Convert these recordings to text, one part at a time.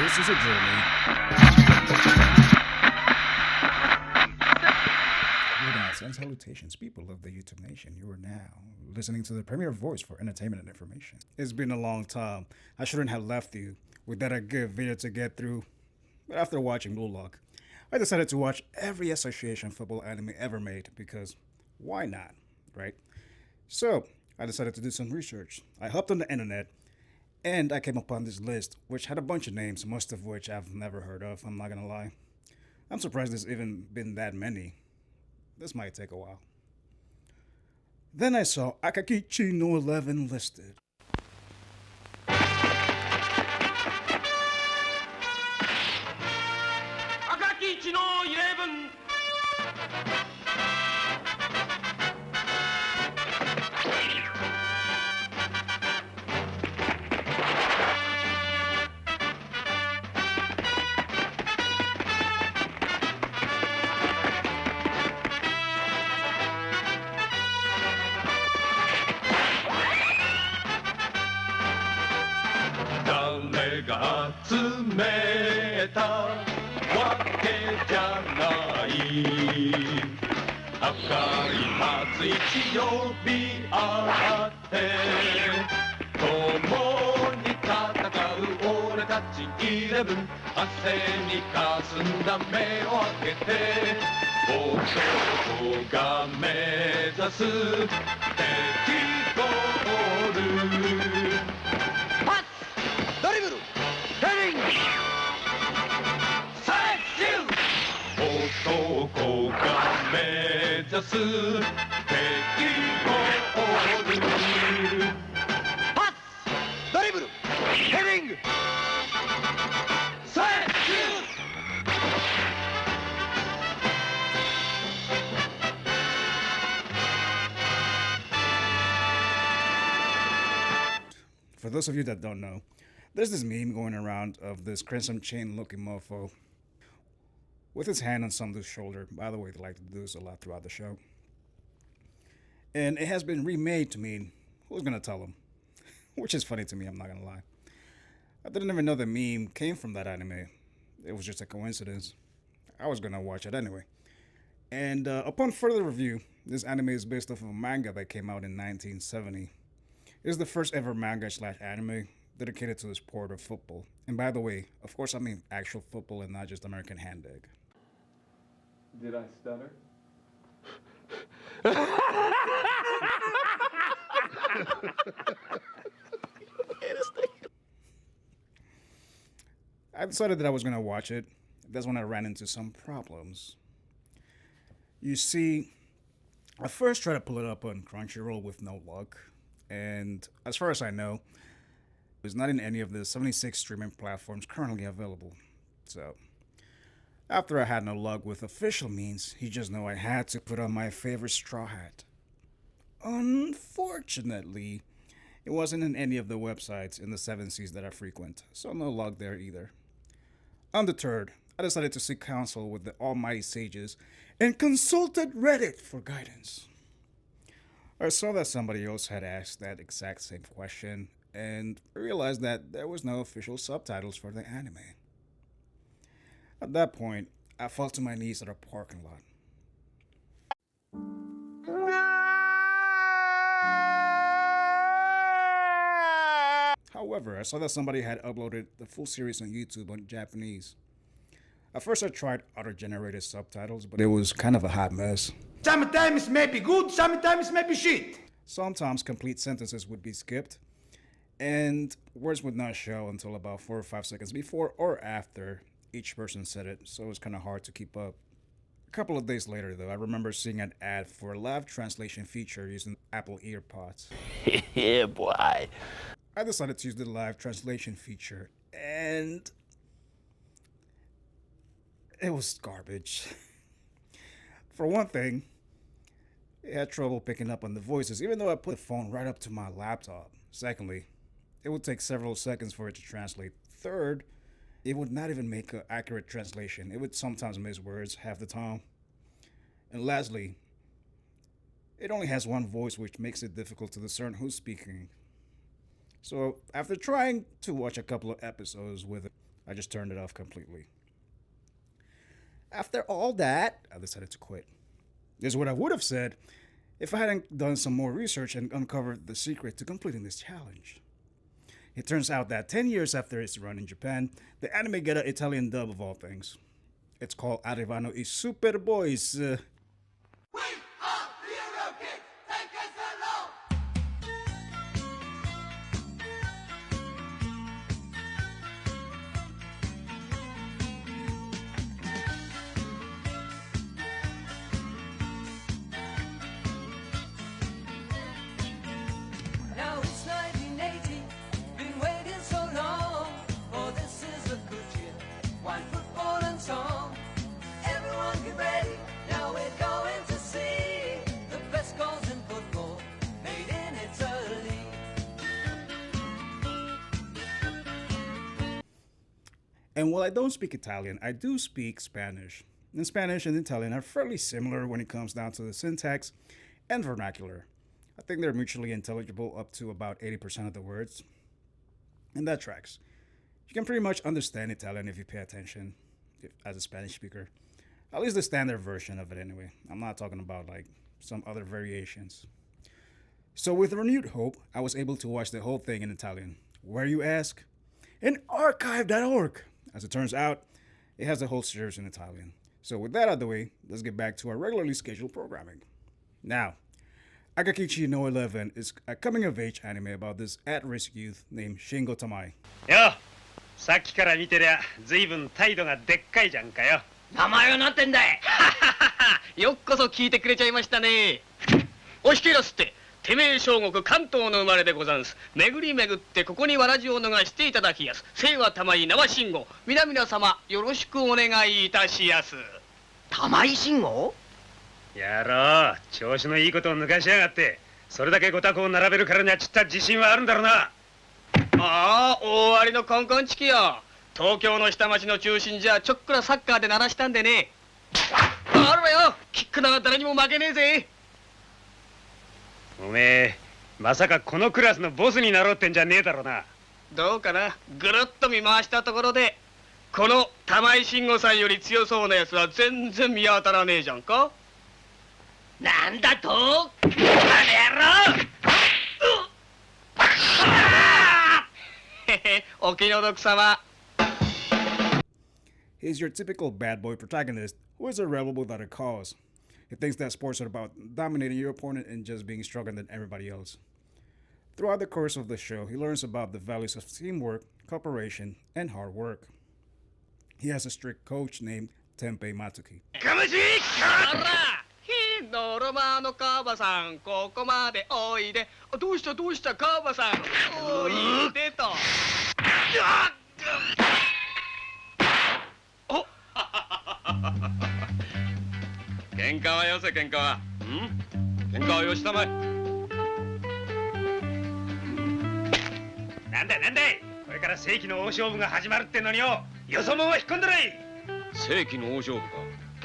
This is a journey. Greetings and salutations, people of the YouTube Nation. You are now listening to the premier voice for entertainment and information. It's been a long time. I shouldn't have left you without a good video to get through. But after watching Blue Lock, I decided to watch every association football anime ever made because why not, right? So I decided to do some research. I hopped on the internet and I came upon this list, which had a bunch of names, most of which I've never heard of, I'm not gonna lie. I'm surprised there's even been that many. This might take a while. Then I saw Akakichi no 11 listed. Akakichi no 11!誰が集めたわけじゃない赤い松一呼び合って共に戦う俺たちイレブン汗にかすんだ目を開けて男が目指す敵ゴールパスドリブルヘディングサレシュー男が目指す敵ゴールパスドリブルヘディングサレシューFor those of you that don't know, there's this meme going around of this crimson chain looking mofo with his hand on some dude's shoulder. By the way, they like to do this a lot throughout the show. And it has been remade to mean, who's gonna tell him? Which is funny to me, I'm not gonna lie. I didn't even know the meme came from that anime. It was just a coincidence. I was gonna watch it anyway. And upon further review, this anime is based off of a manga that came out in 1970. It is the first ever manga / anime dedicated to the sport of football. And by the way, of course I mean actual football and not just American hand egg. Did I stutter? I decided that I was going to watch it. That's when I ran into some problems. You see, I first tried to pull it up on Crunchyroll with no luck. And as far as I know, it's not in any of the 76 streaming platforms currently available. So, after I had no luck with official means, you just know I had to put on my favorite straw hat. Unfortunately, it wasn't in any of the websites in the 7 Seas that I frequent, so no luck there either. Undeterred, I decided to seek counsel with the almighty sages and consulted Reddit for guidance. I saw that somebody else had asked that exact same question and realized that there was no official subtitles for the anime. At that point, I fell to my knees at a parking lot. However, I saw that somebody had uploaded the full series on YouTube on Japanese. At first I tried auto-generated subtitles, but it was kind of a hot mess. Sometimes may be good, sometimes may be shit. Sometimes complete sentences would be skipped, and words would not show until about 4 or 5 seconds before or after each person said it, so it was kind of hard to keep up. A couple of days later, though, I remember seeing an ad for a live translation feature using Apple EarPods. Yeah, boy. I decided to use the live translation feature, and it was garbage. For one thing, it had trouble picking up on the voices, even though I put the phone right up to my laptop. Secondly, it would take several seconds for it to translate. Third, it would not even make an accurate translation. It would sometimes miss words half the time. And lastly, it only has one voice, which makes it difficult to discern who's speaking. So after trying to watch a couple of episodes with I just turned it off completely. After all that, I decided to quit. This is what I would have said if I hadn't done some more research and uncovered the secret to completing this challenge. It turns out that 10 years after its run in Japan, the anime got an Italian dub of all things. It's called Arrivano I Super Boys. Now it's 1980, been waiting so long. Oh, this is a good year. White football and song. Everyone get ready. Now we're going to see the best goals in football made in Italy. And while I don't speak Italian, I do speak Spanish. And Spanish and Italian are fairly similar when it comes down to the syntax and vernacular. I think they're mutually intelligible up to about 80% of the words. And that tracks. You can pretty much understand Italian if you pay attention as a Spanish speaker. At least the standard version of it anyway. I'm not talking about like some other variations. So with renewed hope, I was able to watch the whole thing in Italian. Where, you ask? In archive.org. As it turns out, it has the whole series in Italian. So with that out of the way, let's get back to our regularly scheduled programming. Now, Akakichi no 11 is a coming-of-age anime about this at-risk youth named Shingo Tamai. よ、さっきから見てりゃ随分態度がでっかいじゃんかよ。名前はなんてんだい。よっこそ聞いてくれちゃいましたね。おひけらすっててめえ小国関東の生まれでござんす。巡り巡ってここにわらじを逃していただきやす。清は玉井縄信号、皆々様よろしくお願いいたしやす。玉井信号？やろう、調子のいいことを抜かしやがって。それだけごたこを並べるからにはちった自信はあるんだろうな。ああ、大ありのコンコンチキよ。東京の下町の中心じゃちょっくらサッカーで鳴らしたんでね。あるわよ、キックなら誰にも負けねえぜ。おめえ、まさかこのクラスのボスになろうってんじゃねえだろうな。どうかな、ぐるっと見回したところでこの玉井慎吾さんより強そうなやつは全然見当たらねえじゃんか。なんだと？あの野郎！へへ、お気の毒様。He's your typical bad boy protagonist who is a rebel without a cause. He thinks that sports are about dominating your opponent and just being stronger than everybody else. Throughout the course of the show, he learns about the values of teamwork, cooperation, and hard work. He has a strict coach named Tenpei Matsuiki. あら、ひのろまのカバさん、ここまでおいで。どうしたどうしたカバさん、おいでと。お喧嘩はよせ、喧嘩は。喧嘩はよしたまえ。なんだなんだい、これから世紀の大勝負が始まるってのによ、よそ者を引っ込んだらい。世紀の大勝負か。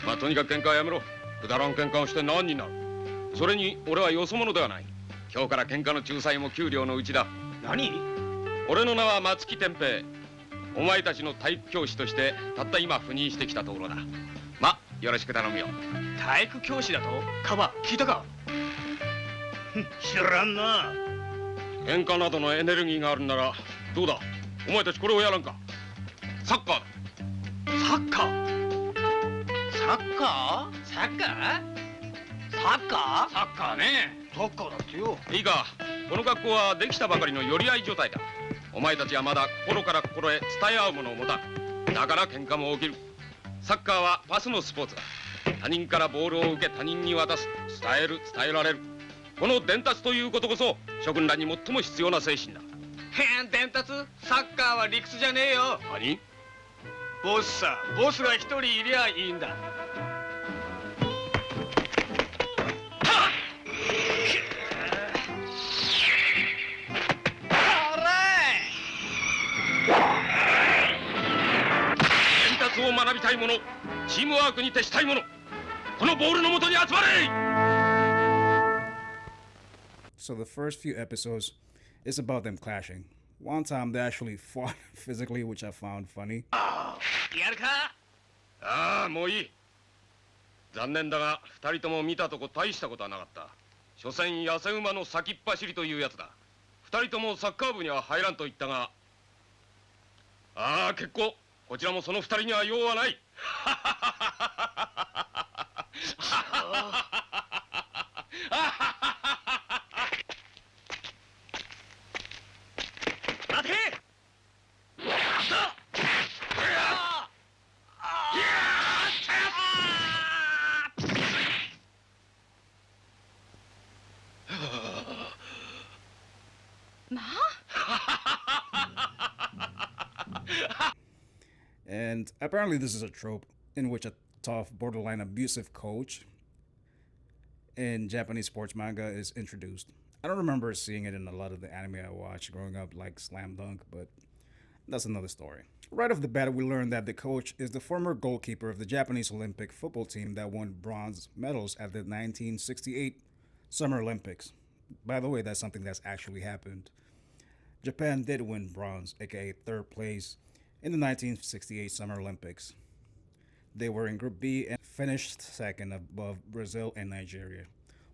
まあとにかく喧嘩はやめろ。くだらん喧嘩をして何になる。それに俺はよそ者ではない。今日から喧嘩の仲裁も給料のうちだ。何？俺の名は松木天平。お前たちの体育教師としてたった今赴任してきたところだ。ま、よろしく頼むよ。体育教師だと？カバ、聞いたか？知らんな。喧嘩などのエネルギーがあるならどうだ、お前たちこれをやらんか。サッカーだ。サッカー？サッカー？サッカー？サッカー？サッカーね。サッカーだってよ。いいか、この学校はできたばかりの寄り合い状態だ。お前たちはまだ心から心へ伝え合うものを持たん。だから喧嘩も起きる。サッカーはパスのスポーツだ。他人からボールを受け他人に渡す、伝える、伝えられる。この伝達ということこそ諸君らに最も必要な精神だ。へん、伝達？サッカーは理屈じゃねえよ。何？ボスさ、ボスが一人いりゃいいんだ。伝達を学びたい者、チームワークに徹したい者、このボールの元に集まれ！ So the first few episodes is about them clashing. One time they actually fought physically, which I found funny. やるか。ああ、もういい。残念だが二人とも見たとこ大したことはなかった。所詮痩せ馬の先っ走りというやつだ。二人ともサッカー部には入らんと言ったが、ああ結構、こちらもその二人には用はない。待て。まあ And apparently, this is a trope in which a tough, borderline abusive coach in Japanese sports manga is introduced. I don't remember seeing it in a lot of the anime I watched growing up, like Slam Dunk, but that's another story. Right off the bat, we learn that the coach is the former goalkeeper of the Japanese Olympic football team that won bronze medals at the 1968 Summer Olympics. By the way, that's something that's actually happened. Japan did win bronze, aka third place, in the 1968 Summer Olympics. They were in Group B and finished second above Brazil and Nigeria.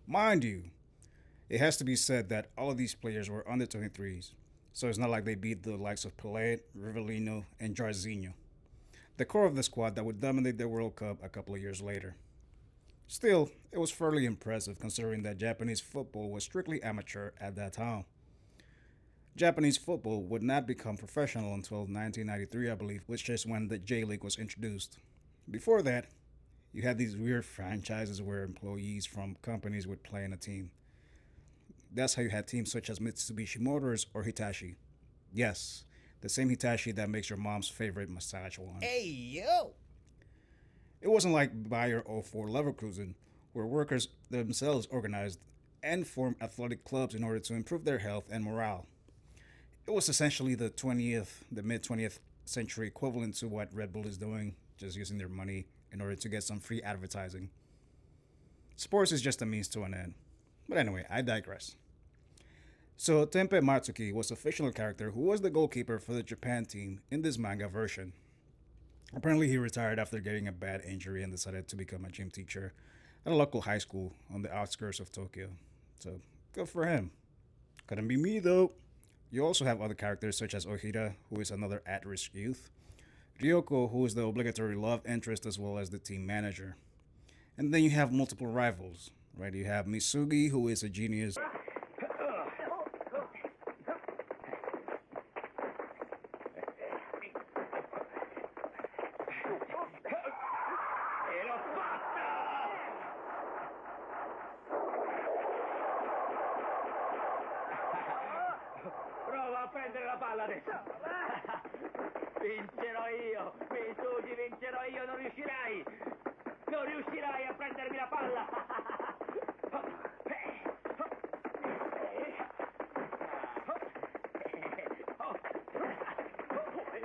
Mind you, it has to be said that all of these players were under 23s, so it's not like they beat the likes of Pelé, Rivellino, and Jarzinho, the core of the squad that would dominate the World Cup a couple of years later. Still, it was fairly impressive considering that Japanese football was strictly amateur at that time. Japanese football would not become professional until 1993, I believe, which is when the J League was introduced. Before that, you had these weird franchises where employees from companies would play in a team. That's how you had teams such as Mitsubishi Motors or Hitachi. Yes, the same Hitachi that makes your mom's favorite massage wand. Hey yo. It wasn't like Bayer or for Leverkusen, where workers themselves organized and formed athletic clubs in order to improve their health and morale. It was essentially the mid 20th century equivalent to what Red Bull is doing, just using their money in order to get some free advertising. Sports is just a means to an end. But anyway, I digress. So Tenpei Matsuiki was a fictional character who was the goalkeeper for the Japan team in this manga version. Apparently he retired after getting a bad injury and decided to become a gym teacher at a local high school on the outskirts of Tokyo. So good for him. Couldn't be me though. You also have other characters such as Ohira, who is another at-risk youth, Ryoko, who is the obligatory love interest as well as the team manager. And then you have multiple rivals, right? You have Misugi, who is a genius. Prova a prendere la palla adesso. Vincerò io. Misugi, vincerò io. Non riuscirai. Non riuscirai a prendermi la palla.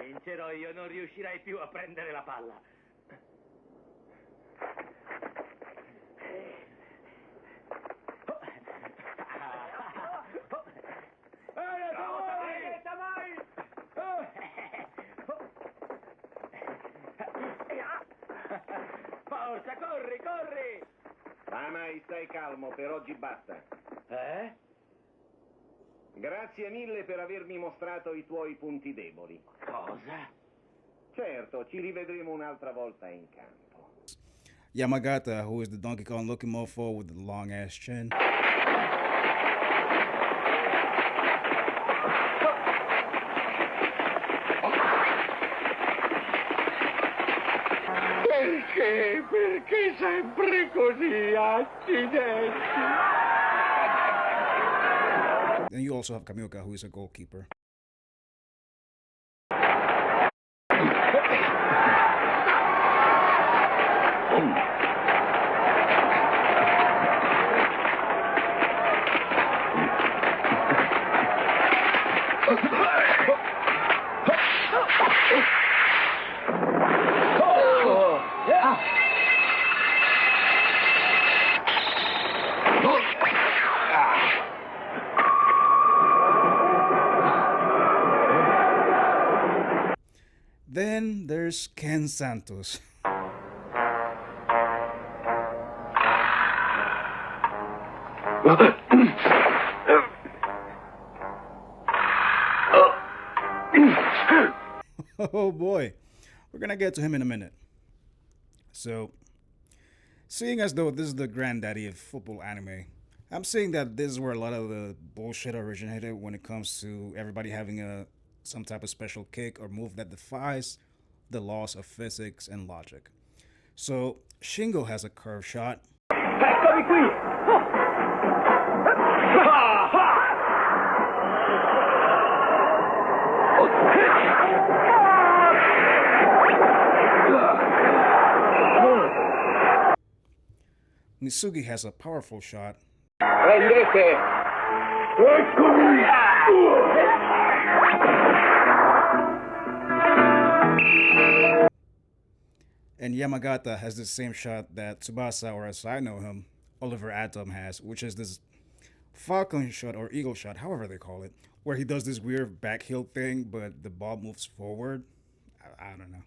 Vincerò io. Non riuscirai più a prendere la palla. Forza, corri, corri! Tamai, stai calmo, per oggi basta. Eh? Grazie mille per avermi mostrato i tuoi punti deboli. Cosa? Certo, ci rivedremo un'altra volta in campo. Yamagata, who is the Donkey Kong looking mofo with the long ass chin. Perché? Perché sempre così, accidenti? Then you also have Kamioka, who is a goalkeeper. Then there's Ken Santos. Oh boy, we're gonna get to him in a minute. So, seeing as though this is the granddaddy of football anime, I'm saying that this is where a lot of the bullshit originated when it comes to everybody having some type of special kick or move that defies the laws of physics and logic. So, Shingo has a curve shot. Eccomi qui! Mitsugi has a powerful shot. Prendete! Eccomi! And Yamagata has the same shot that Tsubasa, or as I know him, Oliver Atom has, which is this falcon shot or eagle shot, however they call it, where he does this weird back heel thing, but the ball moves forward. I don't know.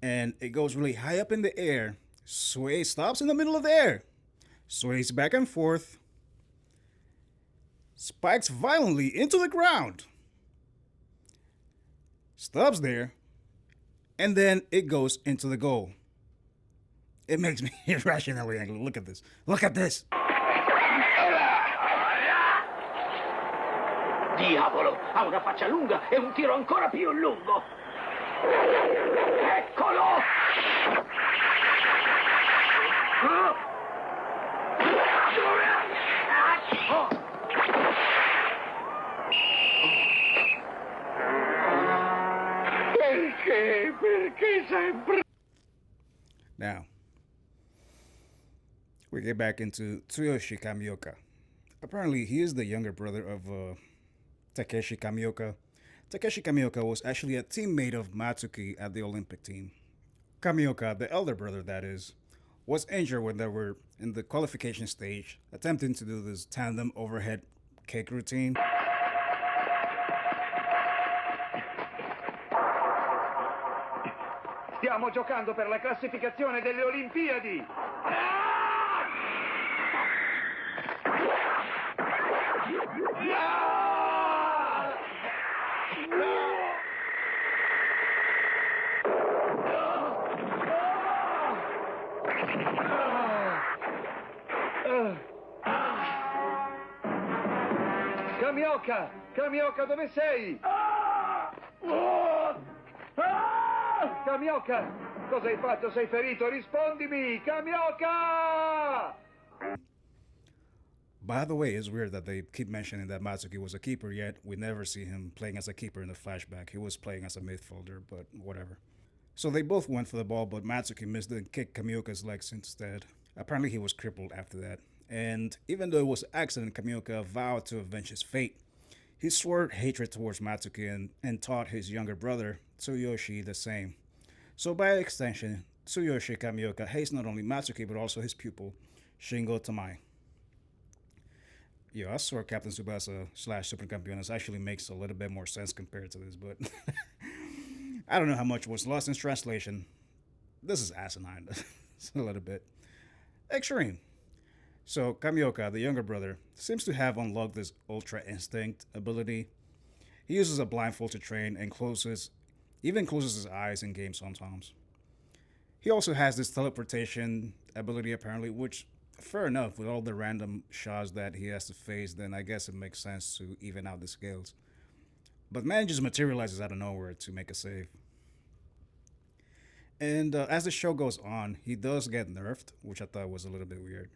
And it goes really high up in the air, stops in the middle of the air, sways back and forth, spikes violently into the ground, stops there, and then it goes into the goal. It makes me irrationally angry. Look at this. Look at this. Diavolo, ha una faccia lunga e un tiro ancora più lungo. Eccolo! Perché sempre? Now, we get back into Tsuyoshi Kamioka. Apparently, he is the younger brother of Takeshi Kamioka. Takeshi Kamioka was actually a teammate of Matsuki at the Olympic team. Kamioka, the elder brother that is, was injured when they were in the qualification stage, attempting to do this tandem overhead kick routine. Stiamo giocando per la classificazione delle Olimpiadi. Kamioka! Kamioka, dove sei? Kamioka! Cosa hai fatto? Sei ferito? Rispondimi! Kamioka! By the way, it's weird that they keep mentioning that Matsuki was a keeper, yet we never see him playing as a keeper in the flashback. He was playing as a midfielder, but whatever. So they both went for the ball, but Matsuki missed and kicked Kamioka's legs instead. Apparently he was crippled after that. And even though it was an accident, Kamioka vowed to avenge his fate. He swore hatred towards Matsuki and taught his younger brother, Tsuyoshi, the same. So by extension, Tsuyoshi Kamioka hates not only Matsuki, but also his pupil, Shingo Tamai. Yeah, I swear Captain Tsubasa / Super Campeones actually makes a little bit more sense compared to this, but I don't know how much was lost in translation. This is asinine. It's a little bit extreme. So Kamioka, the younger brother, seems to have unlocked this Ultra Instinct ability. He uses a blindfold to train and even closes his eyes in game sometimes. He also has this teleportation ability apparently, which, fair enough, with all the random shots that he has to face, then I guess it makes sense to even out the scales. But man just materializes out of nowhere to make a save. And as the show goes on, he does get nerfed, which I thought was a little bit weird.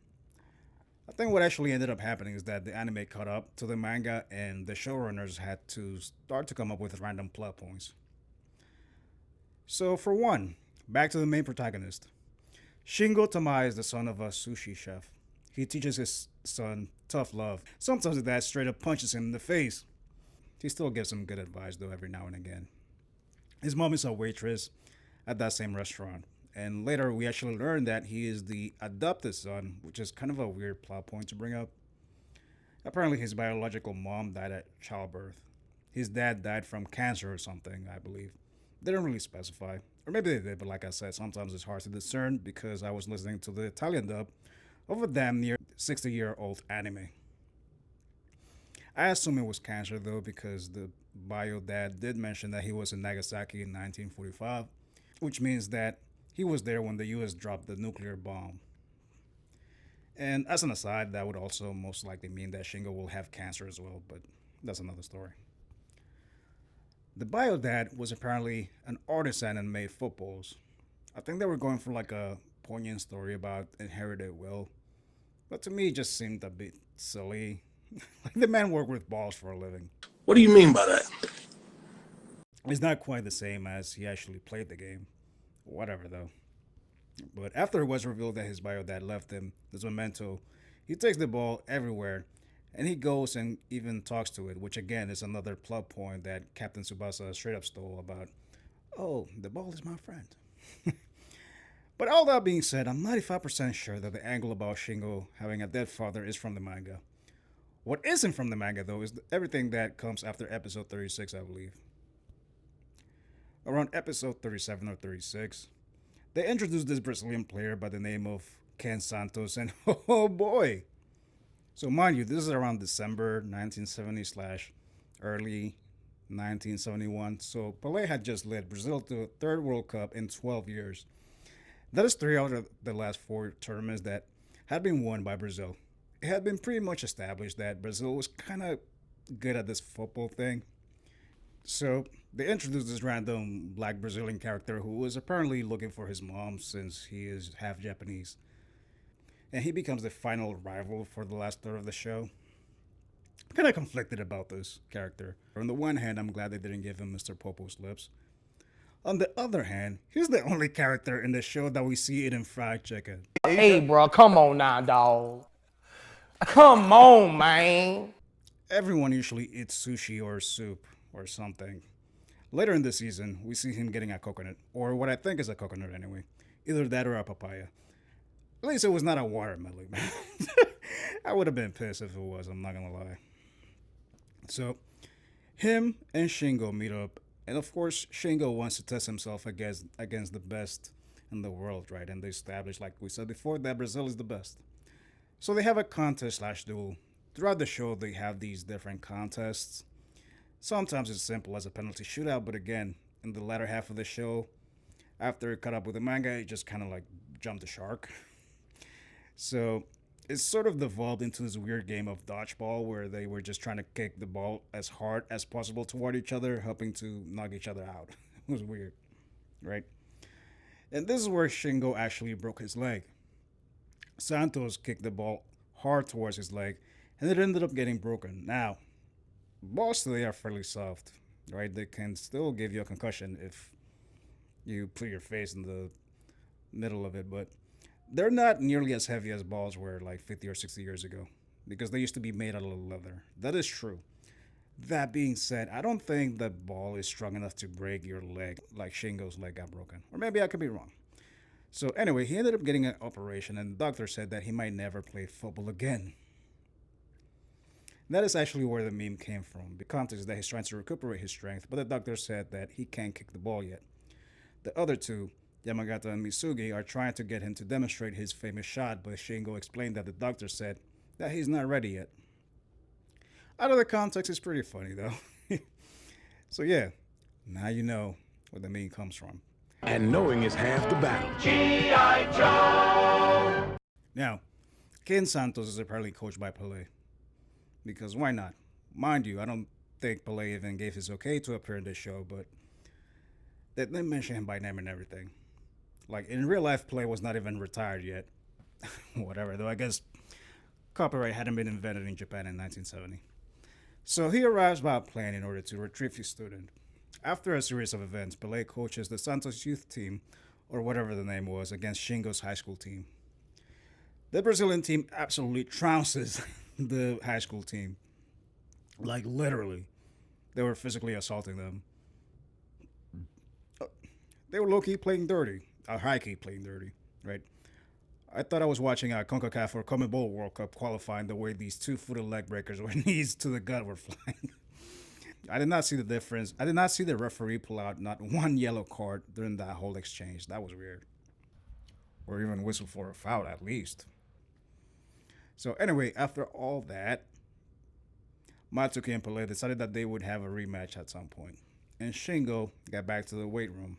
I think what actually ended up happening is that the anime caught up to the manga and the showrunners had to start to come up with random plot points. So for one, back to the main protagonist. Shingo Tamai is the son of a sushi chef. He teaches his son tough love. Sometimes his dad straight up punches him in the face. He still gives him good advice though every now and again. His mom is a waitress at that same restaurant. And later we actually learn that he is the adopted son, which is kind of a weird plot point to bring up. Apparently his biological mom died at childbirth. His dad died from cancer or something, I believe. They didn't really specify. Or maybe they did, but like I said, sometimes it's hard to discern because I was listening to the Italian dub of a damn near 60-year-old anime. I assume it was cancer though because the bio dad did mention that he was in Nagasaki in 1945, which means that he was there when the US dropped the nuclear bomb. And as an aside, that would also most likely mean that Shingo will have cancer as well, but that's another story. The bio dad was apparently an artisan and made footballs. I think they were going for like a poignant story about inherited will, but to me it just seemed a bit silly. Like the man worked with balls for a living. What do you mean by that? It's not quite the same as he actually played the game. Whatever though. But after it was revealed that his bio dad left him this memento, he takes the ball everywhere and he goes and even talks to it, which again is another plot point that Captain Tsubasa straight up stole about, oh, the ball is my friend. But all that being said, I'm 95% sure that the angle about Shingo having a dead father is from the manga. What isn't from the manga, though, is everything that comes after episode 36, I believe. Around episode 37 or 36, they introduced this Brazilian player by the name of Ken Santos, and oh boy! So mind you, this is around December 1970 / early 1971, so Pelé had just led Brazil to a third World Cup in 12 years. That is 3 out of the last 4 tournaments that had been won by Brazil. It had been pretty much established that Brazil was kind of good at this football thing. So they introduced this random black Brazilian character who was apparently looking for his mom since he is half Japanese. And he becomes the final rival for the last third of the show. I'm kind of conflicted about this character. On the one hand, I'm glad they didn't give him Mr. Popo's lips. On the other hand, he's the only character in the show that we see eating fried chicken. Hey, bro, come on now, dog. Come on, man. Everyone usually eats sushi or soup or something. Later in the season, we see him getting a coconut, or what I think is a coconut anyway. Either that or a papaya. At least it was not a watermelon, man. I would have been pissed if it was, I'm not gonna lie. So, him and Shingo meet up, and of course, Shingo wants to test himself against the best in the world, right? And they establish, like we said before, that Brazil is the best. So they have a contest/duel. Throughout the show, they have these different contests. Sometimes it's simple as a penalty shootout, but again, in the latter half of the show, after it caught up with the manga, it just kind of like jumped the shark. So it's sort of devolved into this weird game of dodgeball where they were just trying to kick the ball as hard as possible toward each other, hoping to knock each other out. It was weird, right? And this is where Shingo actually broke his leg. Santos kicked the ball hard towards his leg, and it ended up getting broken. Now, balls today are fairly soft, right? They can still give you a concussion if you put your face in the middle of it, but they're not nearly as heavy as balls were like 50 or 60 years ago because they used to be made out of leather. That is true. That being said, I don't think the ball is strong enough to break your leg like Shingo's leg got broken. Or maybe I could be wrong. So anyway, he ended up getting an operation, and the doctor said that he might never play football again. That is actually where the meme came from. The context is that he's trying to recuperate his strength, but the doctor said that he can't kick the ball yet. The other two, Yamagata and Mitsugi, are trying to get him to demonstrate his famous shot, but Shingo explained that the doctor said that he's not ready yet. Out of the context, it's pretty funny though. So yeah, now you know where the meme comes from. And knowing is half the battle. G.I. Joe! Now, Ken Santos is apparently coached by Pelé. Because why not? Mind you, I don't think Pelé even gave his okay to appear in this show, but they didn't mention him by name and everything. Like, in real life, Pelé was not even retired yet. Whatever, though, I guess copyright hadn't been invented in Japan in 1970. So he arrives by plane in order to retrieve his student. After a series of events, Pelé coaches the Santos youth team, or whatever the name was, against Shingo's high school team. The Brazilian team absolutely trounces the high school team. Like, literally. They were physically assaulting them. They were low-key playing dirty. High-key playing dirty, right? I thought I was watching a CONCACAF or CONMEBOL World Cup qualifying the way these two-footed leg breakers with knees to the gut were flying. I did not see the difference. I did not see the referee pull out not one yellow card during that whole exchange. That was weird. Or even whistle for a foul at least. So anyway, after all that, Matsuki and Pele decided that they would have a rematch at some point, and Shingo got back to the weight room.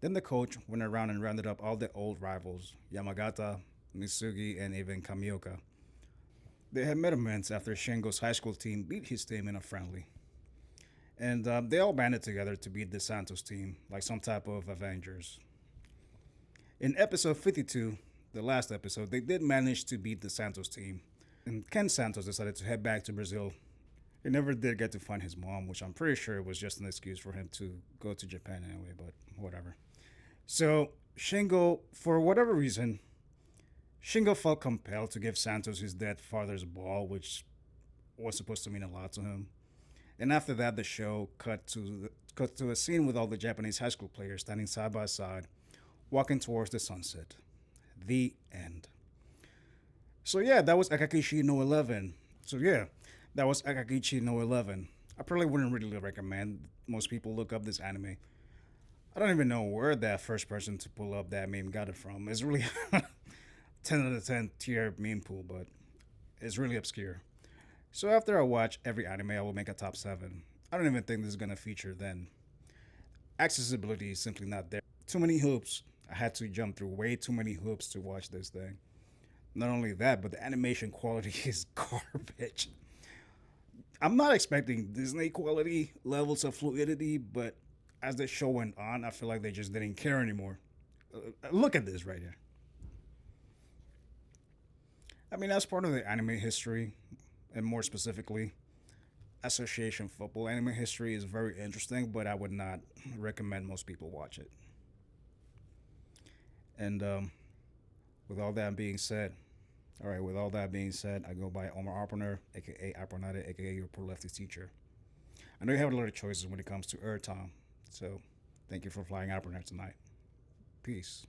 Then the coach went around and rounded up all the old rivals, Yamagata, Mitsugi, and even Kamioka. They had met amends after Shingo's high school team beat his team in a friendly. And they all banded together to beat the Santos team, like some type of Avengers. In episode 52, the last episode, they did manage to beat the Santos team. And Ken Santos decided to head back to Brazil. He never did get to find his mom, which I'm pretty sure was just an excuse for him to go to Japan anyway, but whatever. So, Shingo, for whatever reason, Shingo felt compelled to give Santos his dead father's ball, which was supposed to mean a lot to him. And after that, the show cut to a scene with all the Japanese high school players standing side by side, walking towards the sunset. The end. So yeah, that was Akakichi no 11. That was Akakichi no 11. I probably wouldn't really recommend most people look up this anime. I don't even know where that first person to pull up that meme got it from. It's really 10 out of 10 tier meme pool, but it's really obscure. So after I watch every anime, I will make a top 7. I don't even think this is going to feature then. Accessibility is simply not there. Too many hoops. I had to jump through way too many hoops to watch this thing. Not only that, but the animation quality is garbage. I'm not expecting Disney quality levels of fluidity, but as the show went on, I feel like they just didn't care anymore. Look at this right here. I mean, as part of the anime history, and more specifically, association football anime history is very interesting, but I would not recommend most people watch it. And with all that being said, I go by Omar Arpaner, aka Arpanade, aka your pro lefty teacher. I know you have a lot of choices when it comes to Tom, so thank you for flying Arpaner tonight. Peace.